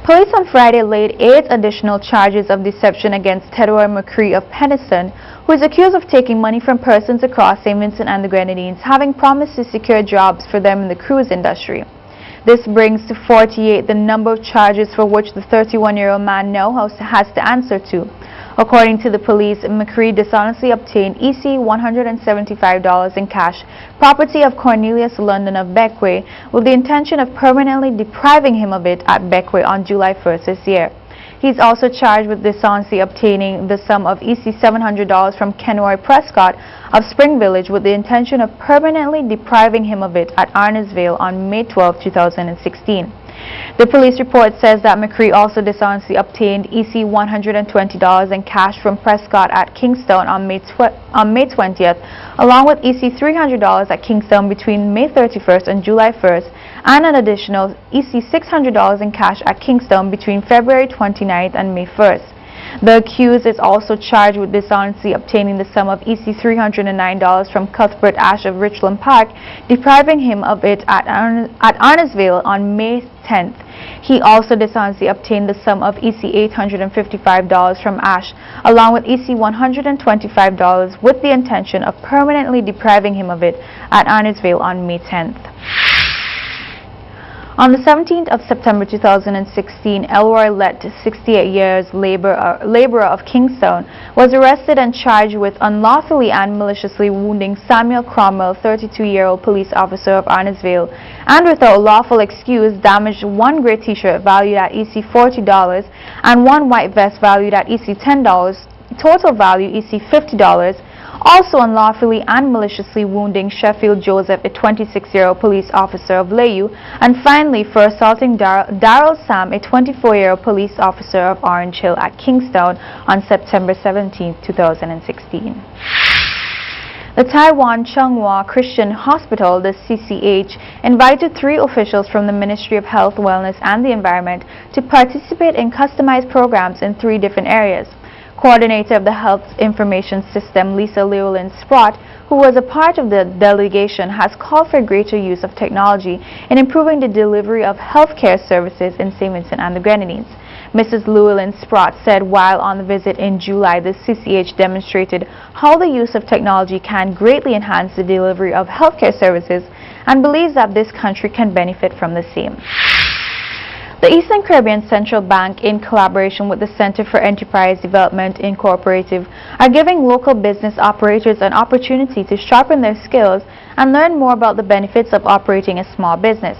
Police on Friday laid 8 additional charges of deception against Theodore McCree of Penniston, who is accused of taking money from persons across St. Vincent and the Grenadines, having promised to secure jobs for them in the cruise industry. This brings to 48 the number of charges for which the 31-year-old man now has to answer to. According to the police, McCree dishonestly obtained $175 in cash, property of Cornelius London of Beckway, with the intention of permanently depriving him of it at Beckway on July 1st this year. He is also charged with dishonestly obtaining the sum of $700 from Kenroy Prescott of Spring Village with the intention of permanently depriving him of it at Arnesvale on May 12, 2016. The police report says that McCree also dishonestly obtained $120 in cash from Prescott at Kingstown on May 20th, along with $300 at Kingstown between May 31st and July 1st, and an additional $600 in cash at Kingstown between February 29th and May 1st. The accused is also charged with dishonestly obtaining the sum of $309 from Cuthbert Ash of Richland Park, depriving him of it at Arnesvale on May 10th. He also dishonestly obtained the sum of $855 from Ash, along with $125 with the intention of permanently depriving him of it at Arnesvale on May 10th. On the 17th of September 2016, Elroy Lett, 68 years, laborer of Kingstown, was arrested and charged with unlawfully and maliciously wounding Samuel Cromwell, 32-year-old police officer of Arnesvale, and without lawful excuse damaged one gray t-shirt valued at $40 and one white vest valued at $10, total value $50. Also unlawfully and maliciously wounding Sheffield Joseph, a 26-year-old police officer of Layu, and finally for assaulting Darrell Sam, a 24-year-old police officer of Orange Hill at Kingstown on September 17, 2016. The Taiwan Changhua Christian Hospital, the CCH, invited 3 officials from the Ministry of Health, Wellness and the Environment to participate in customized programs in 3 different areas. Coordinator of the Health Information System, Lisa Llewellyn-Sprott, who was a part of the delegation, has called for greater use of technology in improving the delivery of healthcare services in St. Vincent and the Grenadines. Mrs. Llewellyn-Sprott said while on the visit in July, the CCH demonstrated how the use of technology can greatly enhance the delivery of healthcare services and believes that this country can benefit from the same. The Eastern Caribbean Central Bank, in collaboration with the Center for Enterprise Development Incorporated, are giving local business operators an opportunity to sharpen their skills and learn more about the benefits of operating a small business.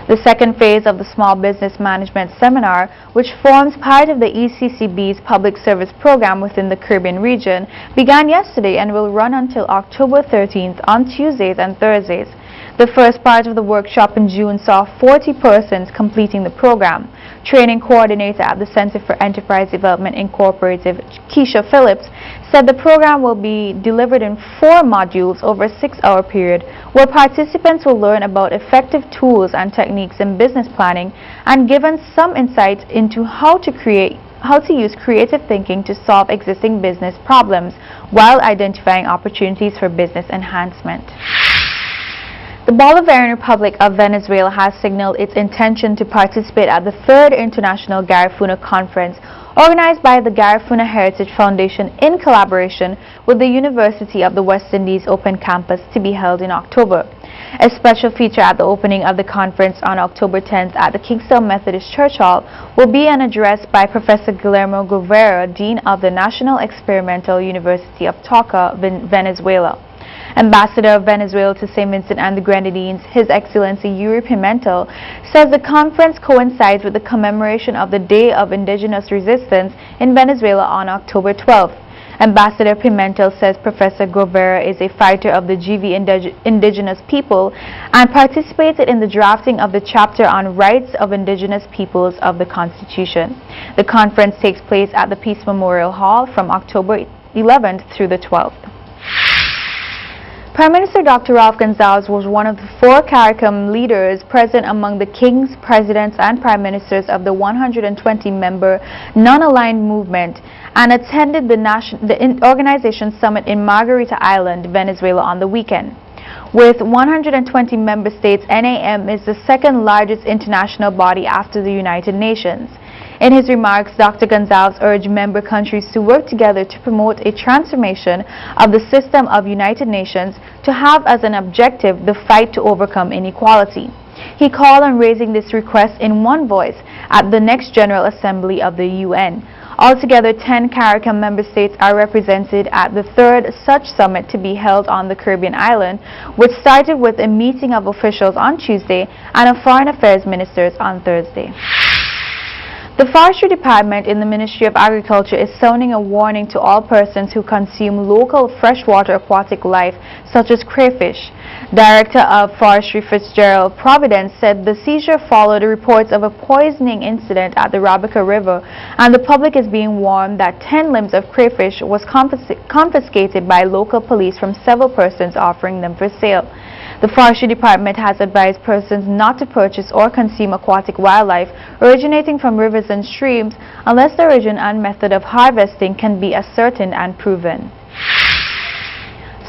The second phase of the Small Business Management Seminar, which forms part of the ECCB's public service program within the Caribbean region, began yesterday and will run until October 13th on Tuesdays and Thursdays. The first part of the workshop in June saw 40 persons completing the program. Training coordinator at the Center for Enterprise Development Incorporated, Keisha Phillips, said the program will be delivered in 4 modules over a 6-hour period, where participants will learn about effective tools and techniques in business planning and given some insight into how to use creative thinking to solve existing business problems while identifying opportunities for business enhancement. The Bolivarian Republic of Venezuela has signaled its intention to participate at the 3rd International Garifuna Conference organized by the Garifuna Heritage Foundation in collaboration with the University of the West Indies Open Campus, to be held in October. A special feature at the opening of the conference on October 10th at the Kingstown Methodist Church Hall will be an address by Professor Guillermo Guevara, Dean of the National Experimental University of Tauca, Venezuela. Ambassador of Venezuela to St. Vincent and the Grenadines, His Excellency Yuri Pimentel, says the conference coincides with the commemoration of the Day of Indigenous Resistance in Venezuela on October 12th. Ambassador Pimentel says Professor Guevara is a fighter of the GV indigenous people and participated in the drafting of the chapter on rights of indigenous peoples of the Constitution. The conference takes place at the Peace Memorial Hall from October 11th through the 12th. Prime Minister Dr. Ralph Gonsalves was one of the 4 CARICOM leaders present among the kings, presidents, and prime ministers of the 120-member non-aligned movement and attended the organization's summit in Margarita Island, Venezuela on the weekend. With 120 member states, NAM is the 2nd largest international body after the United Nations. In his remarks, Dr. Gonzalez urged member countries to work together to promote a transformation of the system of United Nations to have as an objective the fight to overcome inequality. He called on raising this request in one voice at the next General Assembly of the UN. Altogether, 10 CARICOM member states are represented at the third such summit to be held on the Caribbean island, which started with a meeting of officials on Tuesday and of foreign affairs ministers on Thursday. The Forestry Department in the Ministry of Agriculture is sounding a warning to all persons who consume local freshwater aquatic life such as crayfish. Director of Forestry Fitzgerald Providence said the seizure followed reports of a poisoning incident at the Rabica River, and the public is being warned that 10 limbs of crayfish was confiscated by local police from several persons offering them for sale. The Forestry Department has advised persons not to purchase or consume aquatic wildlife originating from rivers and streams unless the origin and method of harvesting can be ascertained and proven.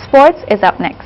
Sports is up next.